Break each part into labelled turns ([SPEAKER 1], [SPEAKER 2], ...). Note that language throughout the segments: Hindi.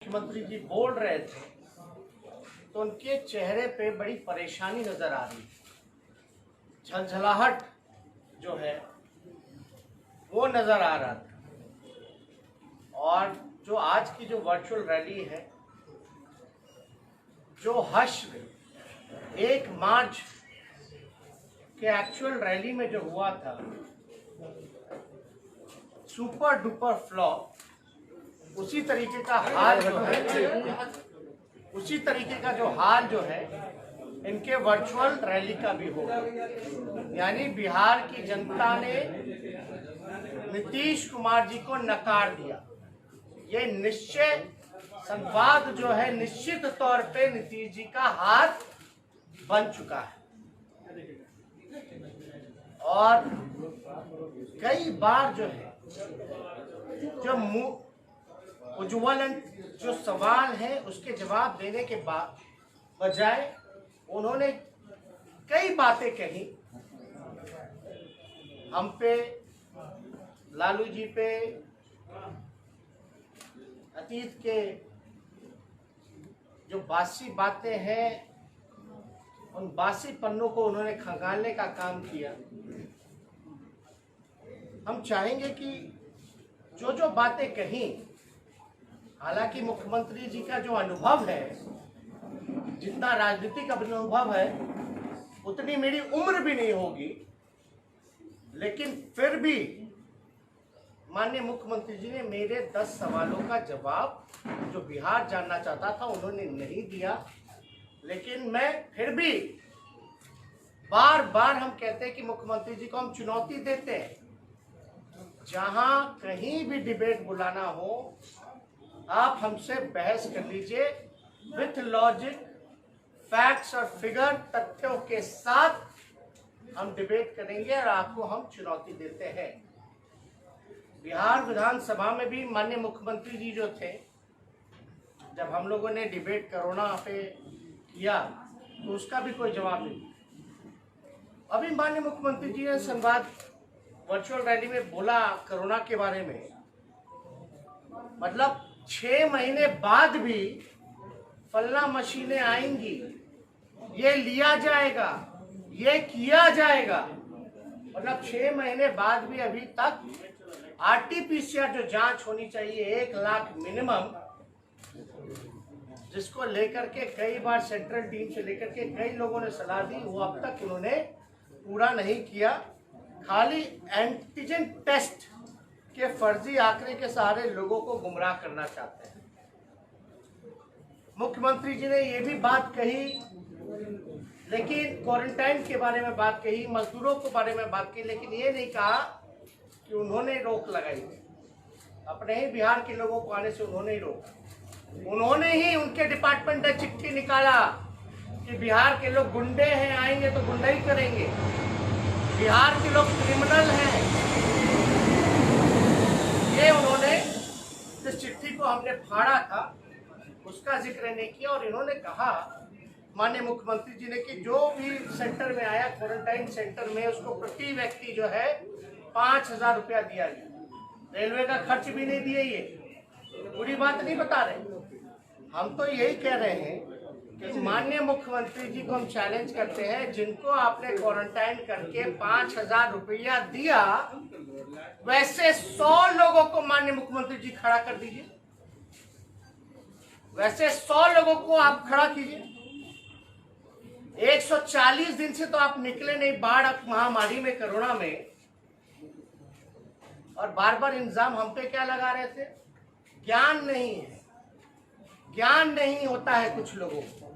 [SPEAKER 1] मुख्यमंत्री जी बोल रहे थे तो उनके चेहरे पे बड़ी परेशानी नजर आ रही, झलझलाहट जो है वो नजर आ रहा था। और जो आज की जो वर्चुअल रैली है, जो हश्र 1 मार्च के एक्चुअल रैली में जो हुआ था, सुपर डुपर फ्लॉप, उसी तरीके का हाल जो है, उसी तरीके का जो हाल जो है इनके वर्चुअल रैली का भी होगा। यानी बिहार की जनता ने नीतीश कुमार जी को नकार दिया। ये निश्चय संवाद जो है निश्चित तौर पे नीतीश जी का हाथ बन चुका है। और कई बार जो है जो उज्ज्वलन जो सवाल है उसके जवाब देने के बाद बजाय उन्होंने कई बातें कही हम पे, लालू जी पे, अतीत के जो बासी बातें हैं उन बासी पन्नों को उन्होंने खंगालने का काम किया। हम चाहेंगे कि जो जो बातें कही, हालांकि मुख्यमंत्री जी का जो अनुभव है, जितना राजनीतिक अनुभव है उतनी मेरी उम्र भी नहीं होगी, लेकिन फिर भी माननीय मुख्यमंत्री जी ने मेरे 10 सवालों का जवाब जो बिहार जानना चाहता था उन्होंने नहीं दिया। लेकिन मैं फिर भी बार बार हम कहते हैं कि मुख्यमंत्री जी को हम चुनौती देते हैं, जहां कहीं भी डिबेट बुलाना हो आप हमसे बहस कर लीजिए, विथ लॉजिक, फैक्ट्स और फिगर, तथ्यों के साथ हम डिबेट करेंगे और आपको हम चुनौती देते हैं। बिहार विधानसभा में भी माननीय मुख्यमंत्री जी जो थे, जब हम लोगों ने डिबेट कोरोना पे किया तो उसका भी कोई जवाब नहीं। अभी माननीय मुख्यमंत्री जी ने संवाद वर्चुअल रैली में बोला कोरोना के बारे में, मतलब 6 महीने बाद भी फलना मशीनें आएंगी, ये लिया जाएगा, ये किया जाएगा। मतलब 6 महीने बाद भी अभी तक आरटीपीसीआर जो जांच होनी चाहिए 1 लाख मिनिमम, जिसको लेकर के कई बार सेंट्रल टीम से लेकर के कई लोगों ने सलाह दी, वो अब तक उन्होंने पूरा नहीं किया। खाली एंटीजन टेस्ट के फर्जी आंकड़े के सहारे लोगों को गुमराह करना चाहते हैं। मुख्यमंत्री जी ने ये भी बात कही, लेकिन क्वारंटाइन के बारे में बात कही, मजदूरों के बारे में बात की, लेकिन ये नहीं कहा कि उन्होंने रोक लगाई। अपने ही बिहार के लोगों को आने से उन्होंने ही रोका। उन्होंने ही, उनके डिपार्टमेंट ने चिट्ठी निकाला कि बिहार के लोग गुंडे हैं, आएंगे तो गुंडाई करेंगे, बिहार के लोग क्रिमिनल हैं। ये उन्होंने जिस चिट्ठी को हमने फाड़ा था उसका जिक्र नहीं किया। और इन्होंने कहा माननीय मुख्यमंत्री जी ने कि जो भी सेंटर में आया, क्वारंटाइन सेंटर में, उसको प्रति व्यक्ति जो है 5,000 रुपया दिया गया। रेलवे का खर्च भी नहीं दिए। ये पूरी बात नहीं बता रहे। हम तो यही कह रहे हैं कि माननीय मुख्यमंत्री जी को हम चैलेंज करते हैं, जिनको आपने क्वारंटाइन करके 5,000 रुपया दिया, वैसे 100 लोगों को माननीय मुख्यमंत्री जी खड़ा कर दीजिए। वैसे 100 लोगों को आप खड़ा कीजिए। 140 दिन से तो आप निकले नहीं बाढ़ महामारी में, कोरोना में, और बार बार इल्जाम हम पे क्या लगा रहे थे? ज्ञान नहीं है, ज्ञान नहीं होता है कुछ लोगों को।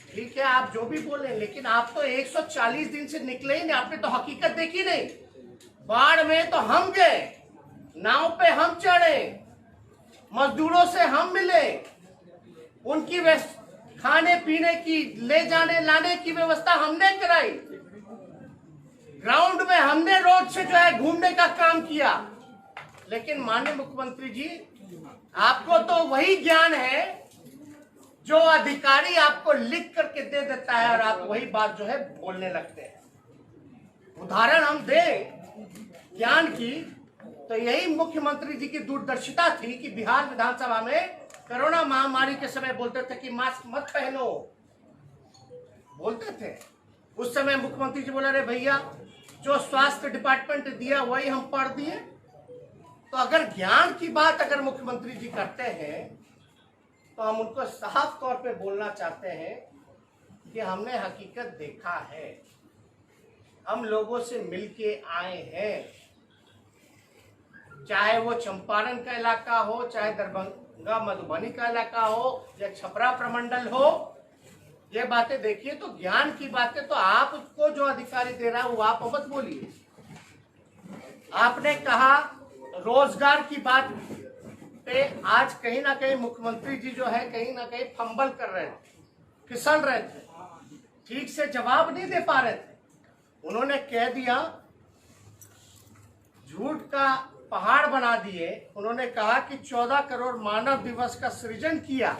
[SPEAKER 1] ठीक है, आप जो भी बोले, लेकिन आप तो 140 दिन से निकले ही नहीं, आपने तो हकीकत देखी नहीं। बाढ़ में तो हम गए, नाव पे हम चढ़े, मजदूरों से हम मिले, उनकी खाने पीने की, ले जाने लाने की व्यवस्था हमने कराई, ग्राउंड में हमने रोड से जो है घूमने का काम किया। लेकिन माननीय मुख्यमंत्री जी, आपको तो वही ज्ञान है जो अधिकारी आपको लिख करके दे देता है और आप वही बात जो है बोलने लगते हैं। उदाहरण हम दें ज्ञान की, तो यही मुख्यमंत्री जी की दूरदर्शिता थी कि बिहार विधानसभा में कोरोना महामारी के समय बोलते थे कि मास्क मत पहनो, बोलते थे। उस समय मुख्यमंत्री जी बोले, अरे भैया जो स्वास्थ्य डिपार्टमेंट दिया वही हम पढ़ दिए। तो अगर ज्ञान की बात अगर मुख्यमंत्री जी करते हैं तो हम उनको साफ तौर पे बोलना चाहते हैं कि हमने हकीकत देखा है, हम लोगों से मिलके आए हैं, चाहे वो चंपारण का इलाका हो, चाहे दरभंगा मधुबनी का इलाका हो, या छपरा प्रमंडल हो, ये बातें देखिए। तो ज्ञान की बातें तो आपको जो अधिकारी दे रहा है वो आप मत बोलिए। आपने कहा रोजगार की बात पे आज कहीं ना कहीं मुख्यमंत्री जी जो है कहीं ना कहीं फंबल कर रहे थे, फिसल रहे थे, ठीक से जवाब नहीं दे पा रहे थे। उन्होंने कह दिया, झूठ का पहाड़ बना दिए। उन्होंने कहा कि 14 करोड़ मानव दिवस का सृजन किया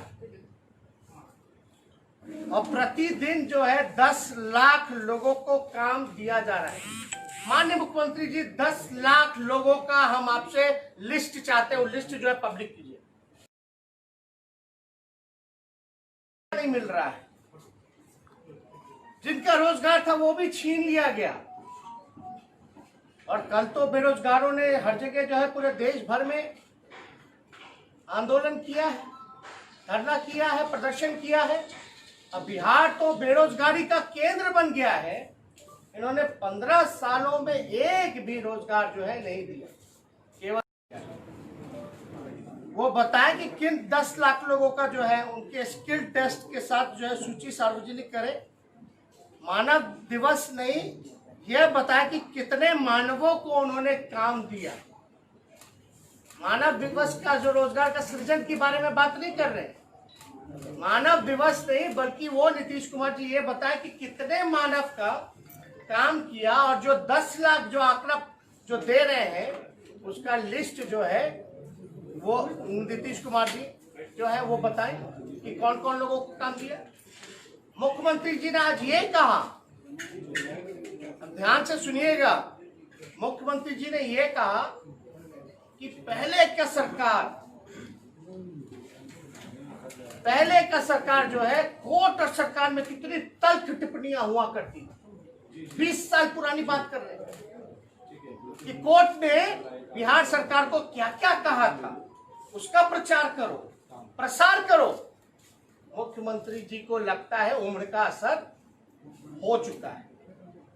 [SPEAKER 1] और प्रतिदिन जो है 10 लाख लोगों को काम दिया जा रहा है। माननीय मुख्यमंत्री जी, 10 लाख लोगों का हम आपसे लिस्ट चाहते हैं, वो लिस्ट जो है पब्लिक कीजिए। नहीं मिल रहा है, जिनका रोजगार था वो भी छीन लिया गया। और कल तो बेरोजगारों ने हर जगह जो है पूरे देश भर में आंदोलन किया है, धरना किया है, प्रदर्शन किया है। अब बिहार तो बेरोजगारी का केंद्र बन गया है। इन्होंने 15 सालों में एक भी रोजगार जो है नहीं दिया। केवल वो बताए कि किन 10 लाख लोगों का जो है उनके स्किल टेस्ट के साथ जो है सूची सार्वजनिक करे। मानव दिवस नहीं, यह बताया कि कितने मानवों को उन्होंने काम दिया। मानव दिवस का जो रोजगार का सृजन के बारे में बात नहीं कर रहे, मानव दिवस नहीं बल्कि वो नीतीश कुमार जी ये बताए कि कितने मानव का काम किया। और जो 10 लाख जो आंकड़ा जो दे रहे हैं उसका लिस्ट जो है वो नीतीश कुमार जी जो है वो बताएं कि कौन कौन लोगों को काम दिया। मुख्यमंत्री जी ने आज ये कहा, ध्यान से सुनिएगा, मुख्यमंत्री जी ने यह कहा कि पहले का सरकार जो है कोर्ट और सरकार में कितनी तल्ख टिप्पणियां हुआ करती थी। 20 साल पुरानी बात कर रहे हैं कि कोर्ट ने बिहार सरकार को क्या क्या कहा था, उसका प्रचार करो, प्रसार करो। मुख्यमंत्री जी को लगता है उम्र का असर हो चुका है।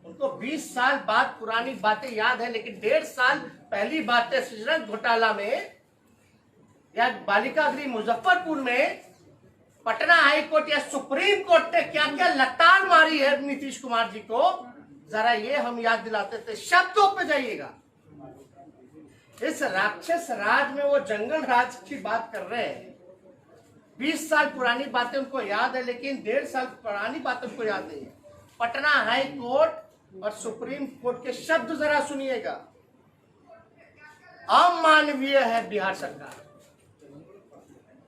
[SPEAKER 1] उनको 20 साल बाद पुरानी बातें याद है, लेकिन 1.5 साल पहली बातें सृजन घोटाला में या बालिका गृह मुजफ्फरपुर में पटना हाई कोर्ट या सुप्रीम कोर्ट ने क्या क्या लताड़ मारी है नीतीश कुमार जी को, जरा ये हम याद दिलाते थे। शब्दों पे जाइएगा। इस राक्षस राज में वो जंगल राज की बात कर रहे हैं। 20 साल पुरानी बातें उनको याद है, लेकिन 1.5 साल पुरानी बातें उनको याद नहीं है। पटना हाई कोर्ट और सुप्रीम कोर्ट के शब्द जरा सुनिएगा। अमानवीय है बिहार सरकार,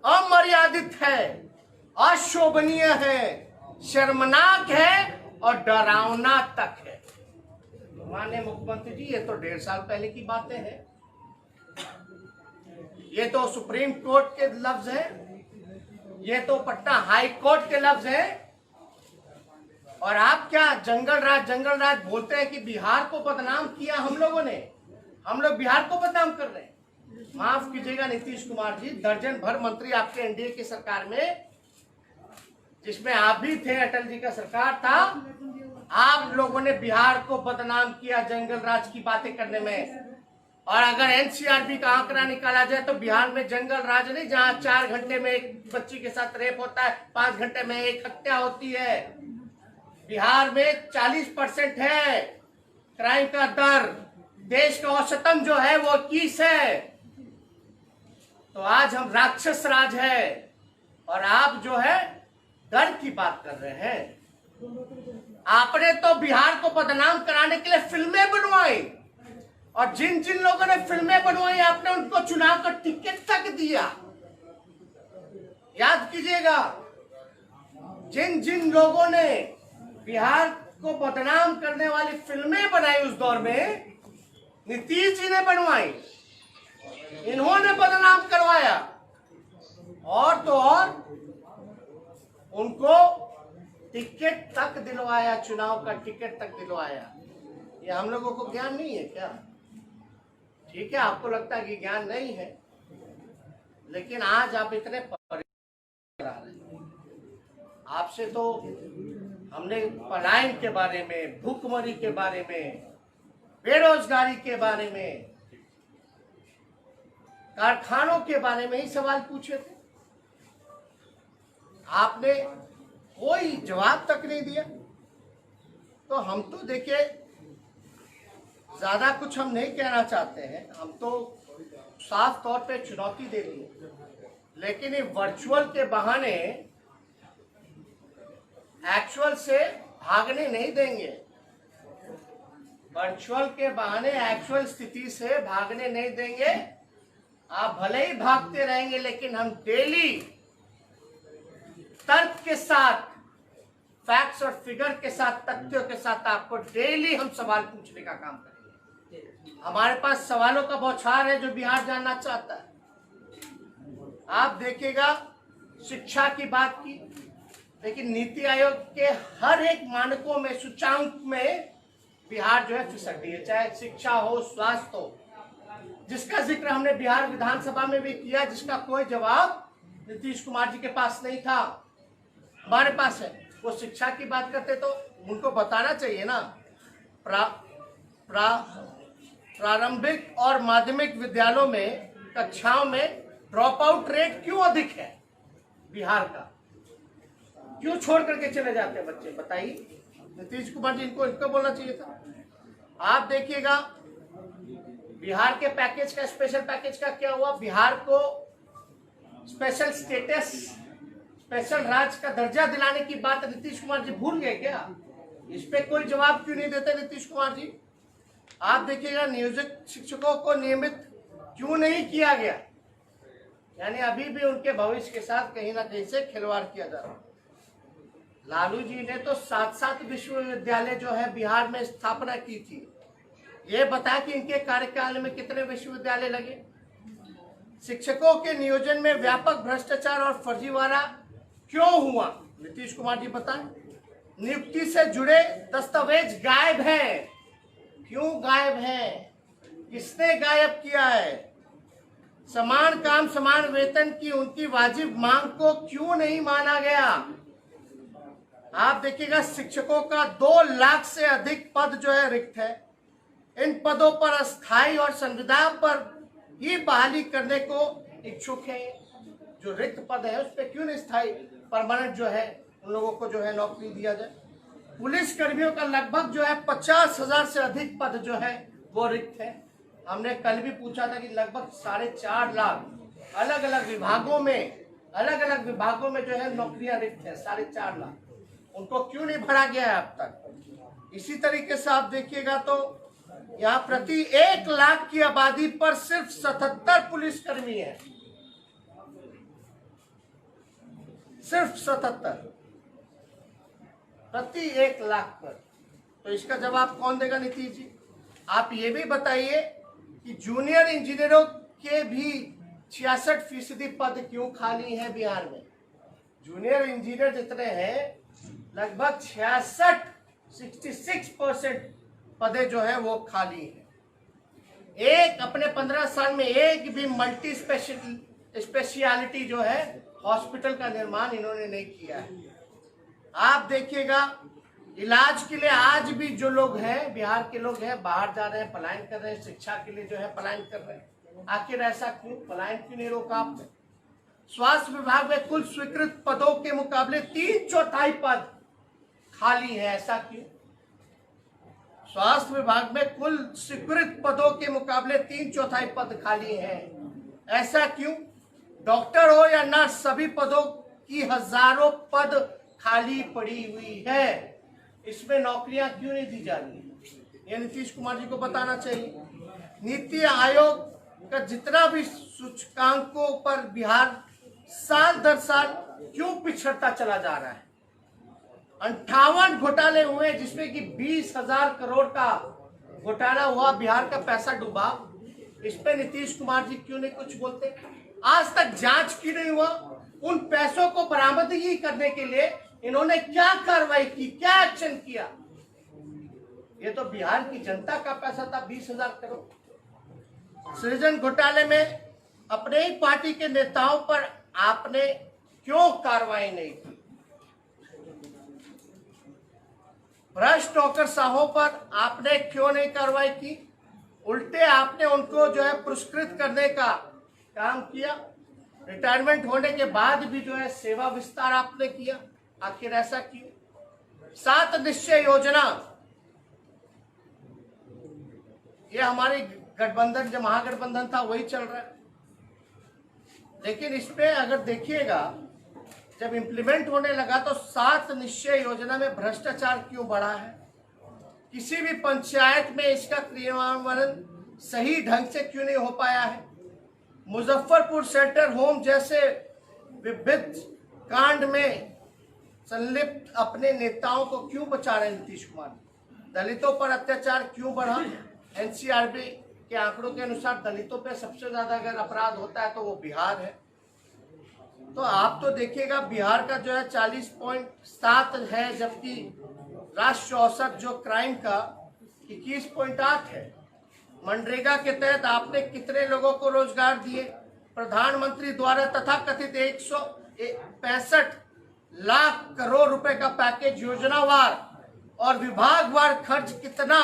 [SPEAKER 1] अमर्यादित है, अशोभनीय है, शर्मनाक है और डरावना तक है। माननीय मुख्यमंत्री जी, ये तो 1.5 साल पहले की बातें हैं। ये तो सुप्रीम कोर्ट के लफ्ज हैं, ये तो पटना हाई कोर्ट के लफ्ज हैं। और आप क्या जंगल राज बोलते हैं कि बिहार को बदनाम किया हम लोगों ने, हम लोग बिहार को बदनाम कर रहे हैं। माफ कीजिएगा नीतीश कुमार जी, दर्जन भर मंत्री आपके एनडीए की सरकार में, जिसमें आप भी थे, अटल जी का सरकार था, आप लोगों ने बिहार को बदनाम किया जंगल राज की बातें करने में। और अगर एनसीआरबी का आंकड़ा निकाला जाए तो बिहार में जंगल राज नहीं, जहां 4 घंटे में एक बच्ची के साथ रेप होता है, 5 घंटे में एक हत्या होती है। बिहार में 40% है क्राइम का दर, देश का औसतन जो है वो 21 है। तो आज हम राक्षस राज है और आप जो है डर की बात कर रहे हैं। आपने तो बिहार को बदनाम कराने के लिए फिल्में बनवाई, और जिन जिन लोगों ने फिल्में बनवाई आपने उनको चुनाव का टिकट तक दिया। याद कीजिएगा, जिन जिन लोगों ने बिहार को बदनाम करने वाली फिल्में बनाई उस दौर में नीतीश जी ने बनवाई, इन्होंने बदनाम करवाया, और तो और उनको टिकट तक दिलवाया, चुनाव का टिकट तक दिलवाया। ये हम लोगों को ज्ञान नहीं है क्या? ठीक है, आपको लगता है कि ज्ञान नहीं है, लेकिन आज आप इतने करा रहे हैं। आपसे तो हमने पलायन के बारे में, भूखमरी के बारे में, बेरोजगारी के बारे में, कारखानों के बारे में ही सवाल पूछे थे। आपने कोई जवाब तक नहीं दिया। तो हम तो देखिए, ज्यादा कुछ हम नहीं कहना चाहते हैं, हम तो साफ तौर पे चुनौती दे दी, लेकिन ये वर्चुअल के बहाने एक्चुअल से भागने नहीं देंगे। वर्चुअल के बहाने एक्चुअल स्थिति से भागने नहीं देंगे। आप भले ही भागते रहेंगे, लेकिन हम डेली तर्क के साथ, फैक्ट्स और फिगर के साथ, तथ्यों के साथ आपको डेली हम सवाल पूछने का काम करेंगे। हमारे पास सवालों का बौछार है जो बिहार जानना चाहता है। आप देखिएगा, शिक्षा की बात की, लेकिन नीति आयोग के हर एक मानकों में, सूचांक में बिहार जो है फिसक रही है, चाहे शिक्षा हो, स्वास्थ्य हो, जिसका जिक्र हमने बिहार विधानसभा में भी किया, जिसका कोई जवाब नीतीश कुमार जी के पास नहीं था, हमारे पास है। वो शिक्षा की बात करते तो उनको बताना चाहिए ना, प्रारंभिक और माध्यमिक विद्यालयों में, कक्षाओं में ड्रॉप आउट रेट क्यों अधिक है बिहार का? क्यों छोड़ करके चले जाते हैं बच्चे, बताइए। नीतीश कुमार जी इनको बोलना चाहिए था। आप देखिएगा, बिहार के पैकेज का, स्पेशल पैकेज का क्या हुआ? बिहार को स्पेशल स्टेटस, स्पेशल राज्य का दर्जा दिलाने की बात नीतीश कुमार जी भूल गए क्या? इस पे कोई जवाब क्यों नहीं देते नीतीश कुमार जी? आप देखिएगा, नियोजित शिक्षकों को नियमित क्यों नहीं किया गया? यानी अभी भी उनके भविष्य के साथ कहीं ना कहीं से खिलवाड़ किया जा रहा है। लालू जी ने तो 7 विश्वविद्यालय जो है बिहार में स्थापना की थी। ये बता कि इनके कार्यकाल में कितने विश्वविद्यालय लगे? शिक्षकों के नियोजन में व्यापक भ्रष्टाचार और फर्जीवाड़ा क्यों हुआ? नीतीश कुमार जी बताएं। नियुक्ति से जुड़े दस्तावेज गायब हैं। क्यों गायब हैं? किसने गायब किया है? समान काम समान वेतन की उनकी वाजिब मांग को क्यों नहीं माना गया? आप देखिएगा, शिक्षकों का 2 लाख से अधिक पद जो है रिक्त है। इन पदों पर अस्थायी और संविदा पर ही बहाली करने को इच्छुक है। जो रिक्त पद है उस पर क्यों नहीं स्थायी, परमानेंट जो है उन लोगों को जो है नौकरी दिया जाए। पुलिस कर्मियों का लगभग जो है 50,000 से अधिक पद जो है वो रिक्त है। हमने कल भी पूछा था कि लगभग 4.5 लाख अलग अलग विभागों में जो है नौकरियां रिक्त है, 4.5 लाख। उनको क्यों नहीं भरा गया है अब तक? इसी तरीके से आप देखिएगा तो यहाँ प्रति 1 लाख की आबादी पर सिर्फ 77 पुलिसकर्मी है, सिर्फ 77 प्रति 1 लाख पर। तो इसका जवाब कौन देगा? नीतीश जी। आप ये भी बताइए कि जूनियर इंजीनियरों के भी 66% पद क्यों खाली हैं बिहार में? जूनियर इंजीनियर जितने हैं, लगभग 66% पदे जो है वो खाली है। एक अपने 15 साल में एक भी मल्टी स्पेशलिटी जो है हॉस्पिटल का निर्माण इन्होंने नहीं किया है। आप देखिएगा, इलाज के लिए आज भी जो लोग हैं, बिहार के लोग हैं, बाहर जा रहे हैं, पलायन कर रहे हैं, शिक्षा के लिए जो है पलायन कर रहे हैं। आखिर ऐसा क्यों? पलायन क्यों नहीं रोका आपने? स्वास्थ्य विभाग में कुल स्वीकृत पदों के मुकाबले 3/4 पद खाली है, ऐसा क्यों? स्वास्थ्य विभाग में कुल स्वीकृत पदों के मुकाबले 3/4 पद खाली हैं, ऐसा क्यों? डॉक्टर हो या नर्स, सभी पदों की हजारों पद खाली पड़ी हुई है। इसमें नौकरियां क्यों नहीं दी जा रही? ये नीतीश कुमार जी को बताना चाहिए। नीति आयोग का जितना भी सूचकांकों पर बिहार साल दर साल क्यों पिछड़ता चला जा रहा है? 58 घोटाले हुए, जिसमें कि 20,000 करोड़ का घोटाला हुआ, बिहार का पैसा डूबा। इस पे नीतीश कुमार जी क्यों नहीं कुछ बोलते? आज तक जांच क्यों नहीं हुआ? उन पैसों को बरामदगी करने के लिए इन्होंने क्या कार्रवाई की, क्या एक्शन किया? ये तो बिहार की जनता का पैसा था, 20,000 करोड़। सृजन घोटाले में अपने ही पार्टी के नेताओं पर आपने क्यों कार्रवाई नहीं की? भ्रष्ट नौकरशाहों पर आपने क्यों नहीं कार्रवाई की? उल्टे आपने उनको जो है पुरस्कृत करने का काम किया। रिटायरमेंट होने के बाद भी जो है सेवा विस्तार आपने किया। आखिर ऐसा क्यों? 7 निश्चय योजना, ये हमारी गठबंधन जो महागठबंधन था वही चल रहा है। लेकिन इसमें अगर देखिएगा, जब इम्प्लीमेंट होने लगा तो 7 निश्चय योजना में भ्रष्टाचार क्यों बढ़ा है? किसी भी पंचायत में इसका क्रियान्वयन सही ढंग से क्यों नहीं हो पाया है? मुजफ्फरपुर शेल्टर होम जैसे विविध कांड में संलिप्त अपने नेताओं को क्यों बचा रहे नीतीश कुमार? दलितों पर अत्याचार क्यों बढ़ा? एनसीआरबी के आंकड़ों के अनुसार दलितों पे सबसे ज्यादा अगर अपराध होता है तो वो बिहार है। तो आप तो देखिएगा बिहार का जो है 40.7 है, जबकि राष्ट्रीय औसत जो क्राइम का 21.8 है। मनरेगा के तहत आपने कितने लोगों को रोजगार दिए? प्रधानमंत्री द्वारा तथाकथित 165 लाख करोड़ रुपए का पैकेज योजनावार और विभागवार खर्च कितना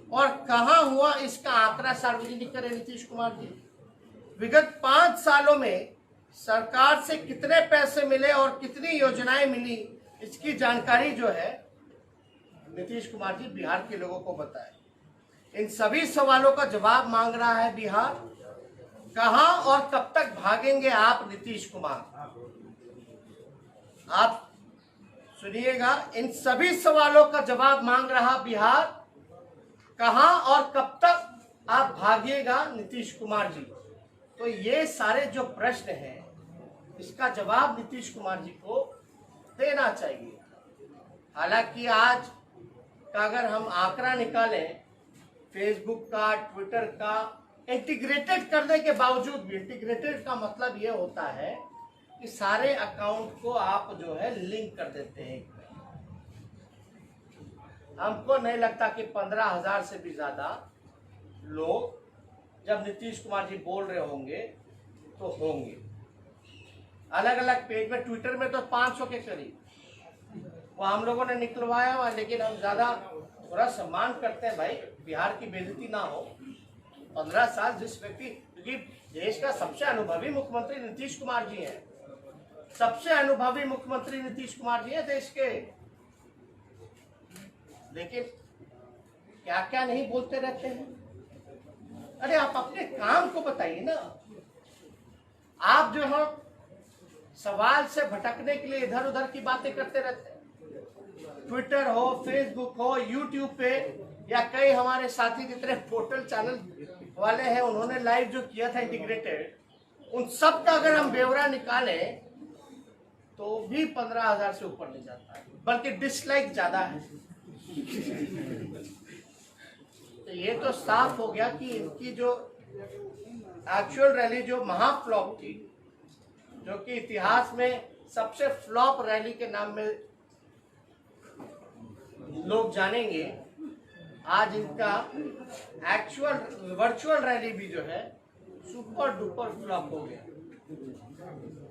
[SPEAKER 1] और कहां हुआ, इसका आंकड़ा सार्वजनिक करें नीतीश कुमार जी। विगत 5 सालों में सरकार से कितने पैसे मिले और कितनी योजनाएं मिली, इसकी जानकारी जो है नीतीश कुमार जी बिहार के लोगों को बताए। इन सभी सवालों का जवाब मांग रहा है बिहार। कहां और कब तक भागेंगे आप नीतीश कुमार? आप सुनिएगा, इन सभी सवालों का जवाब मांग रहा बिहार। कहां और कब तक आप भागिएगा नीतीश कुमार जी? तो ये सारे जो प्रश्न हैं, इसका जवाब नीतीश कुमार जी को देना चाहिए। हालांकि आज का अगर हम आंकड़ा निकालें फेसबुक का, ट्विटर का, इंटीग्रेटेड करने के बावजूद भी, इंटीग्रेटेड का मतलब ये होता है कि सारे अकाउंट को आप जो है लिंक कर देते हैं। हमको नहीं लगता कि 15,000 से भी ज्यादा लोग जब नीतीश कुमार जी बोल रहे होंगे तो होंगे। अलग अलग पेज में, ट्विटर में तो 500 के करीब वो हम लोगों ने निकलवाया हुआ। लेकिन हम ज्यादा थोड़ा सम्मान करते हैं भाई, बिहार की बेइज्जती ना हो। 15 साल जिस व्यक्ति, क्योंकि देश का सबसे अनुभवी मुख्यमंत्री नीतीश कुमार जी हैं, सबसे अनुभवी मुख्यमंत्री नीतीश कुमार जी हैं देश के। लेकिन क्या क्या नहीं बोलते रहते हैं। अरे आप अपने काम को बताइए ना। आप जो है सवाल से भटकने के लिए इधर उधर की बातें करते रहते हैं। ट्विटर हो, फेसबुक हो, यूट्यूब पे, या कई हमारे साथी जितने पोर्टल चैनल वाले हैं उन्होंने लाइव जो किया था इंटीग्रेटेड, उन सब का अगर हम ब्यौरा निकालें तो भी 15,000 से ऊपर नहीं जाता है, बल्कि डिसलाइक ज्यादा है। तो ये तो साफ हो गया कि इनकी जो एक्चुअल रैली जो महाफ्लॉप थी, जो कि इतिहास में सबसे फ्लॉप रैली के नाम में लोग जानेंगे, आज इनका एक्चुअल वर्चुअल रैली भी जो है सुपर डुपर फ्लॉप हो गया।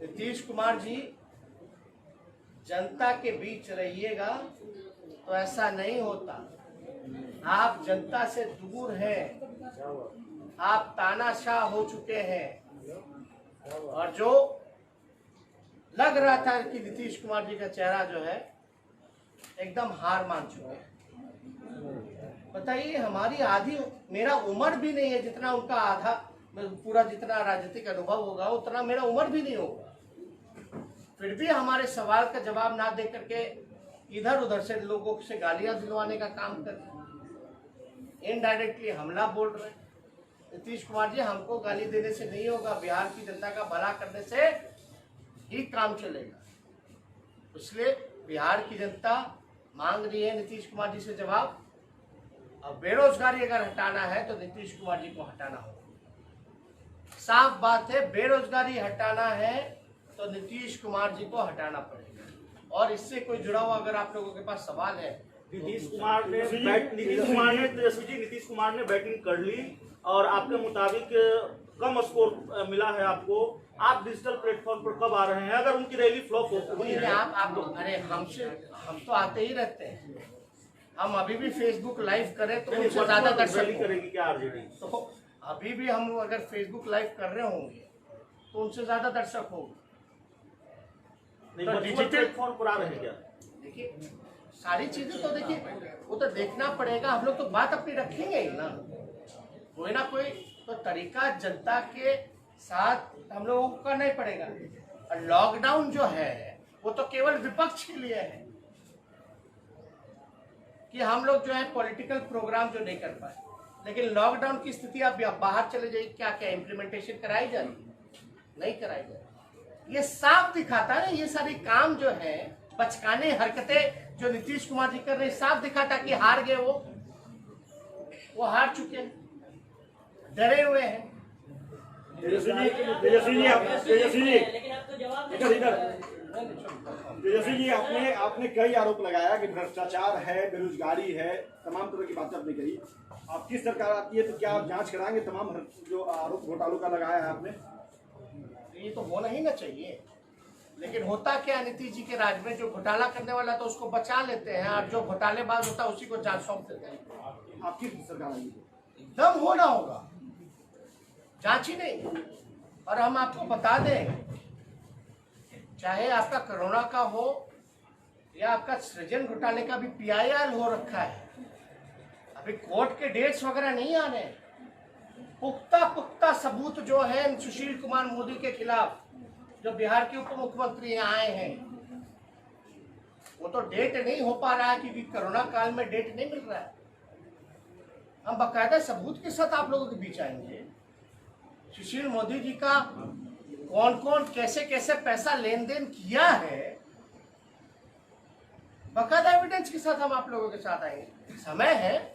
[SPEAKER 1] नीतीश कुमार जी जनता के बीच रहिएगा तो ऐसा नहीं होता। आप जनता से दूर हैं, आप तानाशाह हो चुके हैं। और जो लग रहा था कि नीतीश कुमार जी का चेहरा जो है एकदम हार मान चुके हैं। बताइए, हमारी आधी, मेरा उम्र भी नहीं है जितना उनका आधा, पूरा जितना राजनीतिक अनुभव होगा उतना मेरा उम्र भी नहीं होगा। फिर भी हमारे सवाल का जवाब ना दे करके इधर उधर से लोगों से गालियां दिलवाने का काम कर रहे हैं, इनडायरेक्टली हमला बोल रहे हैं। नीतीश कुमार जी, हमको गाली देने से नहीं होगा, बिहार की जनता का भला करने से ही काम चलेगा। इसलिए बिहार की जनता मांग रही है नीतीश कुमार जी से जवाब। अब बेरोजगारी अगर हटाना है तो नीतीश कुमार जी को हटाना होगा। साफ बात है, बेरोजगारी हटाना है तो नीतीश कुमार जी को हटाना पड़ेगा। और इससे कोई जुड़ा हुआ अगर आप लोगों के पास सवाल है,
[SPEAKER 2] नीतीश कुमार ने बैटिंग कर ली और आपके मुताबिक कम स्कोर मिला है आपको। आप डिजिटल प्लेटफॉर्म पर कब आ रहे हैं? अगर उनकी रैली फ्लॉप होती है,
[SPEAKER 1] आप अरे हम तो आते ही रहते हैं। हम अभी भी फेसबुक लाइव करें तो उनसे ज्यादा दर्शक
[SPEAKER 2] करेगी क्या आरजेडी?
[SPEAKER 1] तो अभी भी हम अगर फेसबुक लाइव कर रहे होंगे तो उनसे ज्यादा दर्शक होंगे।
[SPEAKER 2] तो डिजिटल प्लेटफॉर्म पर आ रहे हैं क्या?
[SPEAKER 1] देखिए सारी चीजें तो देखिए वो तो देखना पड़ेगा। हम लोग तो बात अपनी रखेंगे ही ना कोई तो तरीका जनता के साथ हम लोगों को करना ही पड़ेगा। और लॉकडाउन जो है वो तो केवल विपक्ष के लिए है कि हम लोग जो है पॉलिटिकल प्रोग्राम जो नहीं कर पाए, लेकिन लॉकडाउन की स्थिति आप बाहर चले जाइए, क्या क्या इम्प्लीमेंटेशन कराई जा रही है, नहीं कराई जा रही। ये साफ दिखाता है, ये सारी काम जो है बचकाने हरकतें जो नीतीश कुमार जी कर रहे हैं, साफ दिखाता कि हार गए, वो हार चुके हैं, डरे हुए हैं।
[SPEAKER 3] तेजस्वी जी आपने कई आरोप लगाया कि भ्रष्टाचार है, बेरोजगारी है, तमाम तरह की बातें आपने कही। आपकी सरकार आती है तो क्या आप जांच कराएंगे तमाम जो आरोप घोटालों का लगाया है आपने?
[SPEAKER 1] ये तो होना ही ना चाहिए, लेकिन होता क्या, नीतीश जी के राज में जो घोटाला करने वाला तो उसको बचा लेते हैं और जो घोटालेबाज होता है उसी को जांच सौंप देते हैं।
[SPEAKER 3] आपकी सरकार आई
[SPEAKER 1] दम होना होगा, जांच ही नहीं। और हम आपको बता दें, चाहे आपका कोरोना का हो या आपका सृजन घोटाले का भी PIL हो रखा है, अभी कोर्ट के डेट्स वगैरह नहीं आने, पुख्ता सबूत जो है सुशील कुमार मोदी के खिलाफ जो बिहार के उप मुख्यमंत्री आए हैं, वो तो डेट नहीं हो पा रहा है क्योंकि कोरोना काल में डेट नहीं मिल रहा है। हम बाकायदा सबूत के साथ आप लोगों के बीच आएंगे। सुशील मोदी जी का कौन कौन कैसे कैसे पैसा लेन देन किया है, बाकायदा एविडेंस के साथ हम आप लोगों के साथ आएंगे। समय है,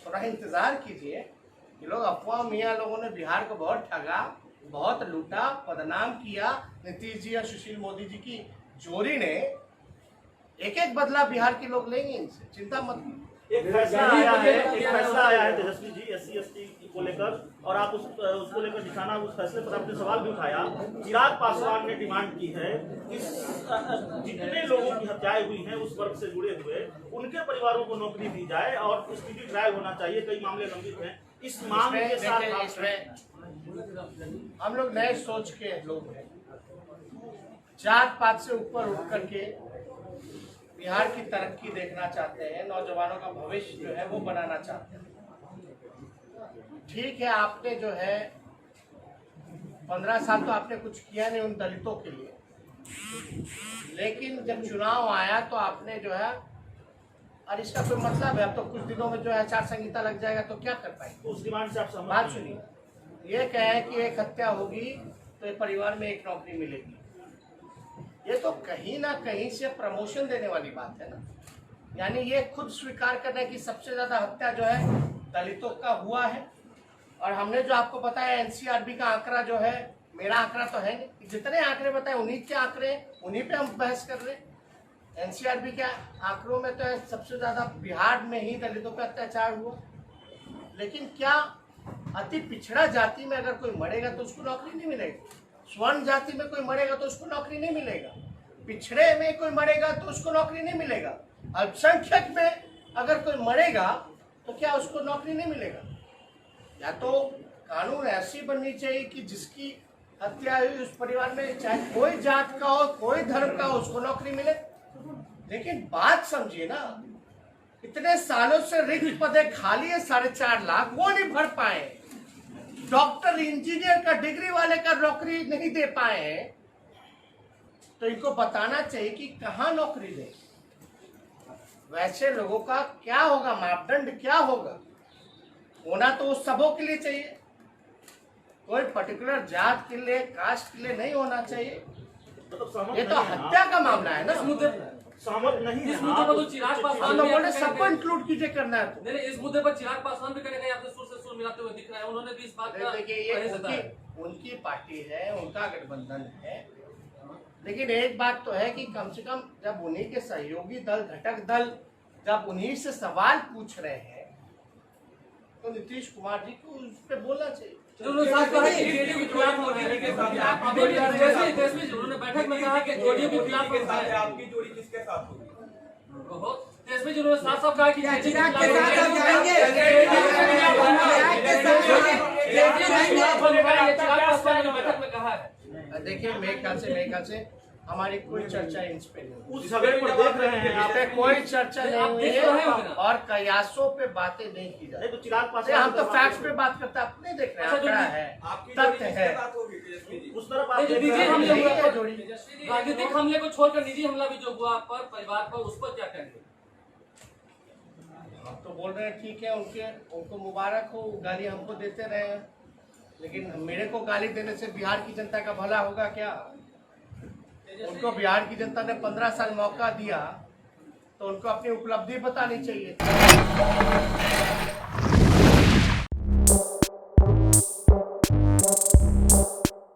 [SPEAKER 1] थोड़ा इंतजार कीजिए। ये लोग अफवाह मियाँ लोगों ने बिहार को बहुत ठगा, बहुत लूटा, बदनाम किया। नीतीश जी और सुशील मोदी जी की जोड़ी ने एक बदला बिहार के लोग लेंगे, इनसे चिंता मत कीजिए।
[SPEAKER 2] एक फैसला आया है तेजस्वी जी SC ST को लेकर, और आप उसको लेकर निशाना, उस फैसले पर आपने सवाल भी उठाया। चिराग पासवान ने डिमांड की है कि जितने लोगों की हत्याएं हुई हैं उस वर्ग से जुड़े हुए, उनके परिवारों को नौकरी दी जाए और स्पीडी ट्रायल होना चाहिए। कई मामले लंबित हैं। इस मांग के साथ
[SPEAKER 1] इसमें हम लोग नए सोच के लोग हैं, जात पात से ऊपर उठ करके बिहार की तरक्की देखना चाहते हैं, नौजवानों का भविष्य जो है वो बनाना चाहते हैं। ठीक है, आपने जो है 15 साल तो आपने कुछ किया नहीं उन दलितों के लिए, लेकिन जब चुनाव आया तो आपने जो है, और इसका कोई मतलब है, अब तो कुछ दिनों में जो है आचार संहिता लग जाएगा तो क्या कर पाएंगे।
[SPEAKER 2] उस डिमांड से आप सहमत?
[SPEAKER 1] बात सुनिए, ये कहे कि एक हत्या होगी तो एक परिवार में एक नौकरी मिलेगी, ये तो कहीं ना कहीं से प्रमोशन देने वाली बात है ना। यानी ये खुद स्वीकार करना है कि सबसे ज्यादा हत्या जो है दलितों का हुआ है। और हमने जो आपको बताया NCRB का आंकड़ा जो है, मेरा आंकड़ा तो है नहीं, जितने आंकड़े बताए उन्हीं के आंकड़े, उन्हीं पे हम बहस कर रहे हैं। NCRB के आंकड़ों में तो है सबसे ज्यादा बिहार में ही दलितों पर अत्याचार हुआ। लेकिन क्या अति पिछड़ा जाति में अगर कोई मरेगा तो उसको नौकरी नहीं मिलेगी? स्वर्ण जाति में कोई मरेगा तो उसको नौकरी नहीं मिलेगा? पिछड़े में कोई मरेगा तो उसको नौकरी नहीं मिलेगा? अल्पसंख्यक में अगर कोई मरेगा तो क्या उसको नौकरी नहीं मिलेगा? या तो कानून ऐसी बननी चाहिए कि जिसकी हत्या हुई उस परिवार में चाहे कोई जात का हो, कोई धर्म का हो, उसको नौकरी मिले। लेकिन बात समझिए ना, इतने सालों से रिक्त पदे खाली है 4.5 लाख, वो नहीं भर पाए। डॉक्टर इंजीनियर का डिग्री वाले का नौकरी नहीं दे पाए हैं, तो इनको बताना चाहिए कि कहाँ नौकरी दे। वैसे लोगों का क्या होगा, मापदंड क्या होगा? होना तो उस सबों के लिए चाहिए, कोई पर्टिकुलर जात के लिए, कास्ट के लिए नहीं होना चाहिए। ये तो हत्या का मामला है ना।
[SPEAKER 2] सहमत नहीं
[SPEAKER 4] इस
[SPEAKER 2] है
[SPEAKER 4] मुद्दे पर तो चिराग पासवान
[SPEAKER 1] तो
[SPEAKER 4] भी
[SPEAKER 1] बोले
[SPEAKER 4] आपसे
[SPEAKER 1] सबको
[SPEAKER 4] कहीं-
[SPEAKER 1] इंक्लूड कीजिए करना है तो
[SPEAKER 4] नहीं नहीं, इस मुद्दे पर चिराग पासवान भी कहीं ना कहीं आपसे सुर से सुर मिलाते हुए दिख रहे हैं। उन्होंने भी इस बात का
[SPEAKER 1] देखिए ये
[SPEAKER 4] परहेज जताया है।
[SPEAKER 1] उनकी पार्टी है, उनका गठबंधन है, लेकिन एक बात तो है कि कम से कम जब उन्हीं के सहयोगी दल, घटक दल जब उन्हीं से सवाल पूछ रहे हैं तो नीतीश कुमार जी को उस पर बोलना चाहिए।
[SPEAKER 4] उन्होंने साफ कहा कि जेडीयू के खिलाफ हो रहे हैं। अभी देश में उन्होंने बैठक में कहा कि जेडीयू के खिलाफ हो रहे हैं।
[SPEAKER 5] आपकी जोड़ी किसके साथ होगी?
[SPEAKER 4] देश में जिन्होंने साफ साफ कहा कि
[SPEAKER 6] चिराग के साथ आप जाएंगे?
[SPEAKER 4] चिराग पासवान ने बैठक में कहा है।
[SPEAKER 1] देखिए मेरे ख्याल से हमारी कोई चर्चा इन पे नहीं,
[SPEAKER 2] उस झगड़े पर देख रहे हैं
[SPEAKER 1] यहाँ
[SPEAKER 2] आप।
[SPEAKER 1] पे कोई चर्चा नहीं
[SPEAKER 4] आप
[SPEAKER 1] हुई
[SPEAKER 4] देख
[SPEAKER 1] है
[SPEAKER 4] रहे हो ना?
[SPEAKER 1] और कयासों पे बातें नहीं की
[SPEAKER 2] नहीं
[SPEAKER 1] जाती।
[SPEAKER 2] तो चिराग
[SPEAKER 1] अरे
[SPEAKER 2] पासवान
[SPEAKER 1] हम तो फैक्ट्स पे बात करते हैं, अपने देख रहे हैं,
[SPEAKER 4] अच्छा, जो
[SPEAKER 1] आंकड़ा है,
[SPEAKER 5] आपकी जोड़ी
[SPEAKER 1] तथ्य
[SPEAKER 5] किसके
[SPEAKER 1] है।
[SPEAKER 5] साथ होगी तेजस्वी जी?
[SPEAKER 2] उस तरफ आप
[SPEAKER 4] नहीं, जो
[SPEAKER 2] देख
[SPEAKER 4] निजी
[SPEAKER 2] रहे हैं।
[SPEAKER 4] हमले हुए
[SPEAKER 1] यही है जोड़ी।
[SPEAKER 4] राजनीतिक हमले को छोड़कर निजी हमला भी जो हुआ आप पर, परिवार पर, उस पर क्या कहेंगे?
[SPEAKER 1] हम तो बोल रहे हैं ठीक है, उनको मुबारक हो, गाली हमको देते रहे हैं, लेकिन मेरे को गाली देने से बिहार की जनता का भला होगा क्या? उनको बिहार की जनता ने 15 साल मौका दिया तो उनको अपनी उपलब्धि बतानी चाहिए।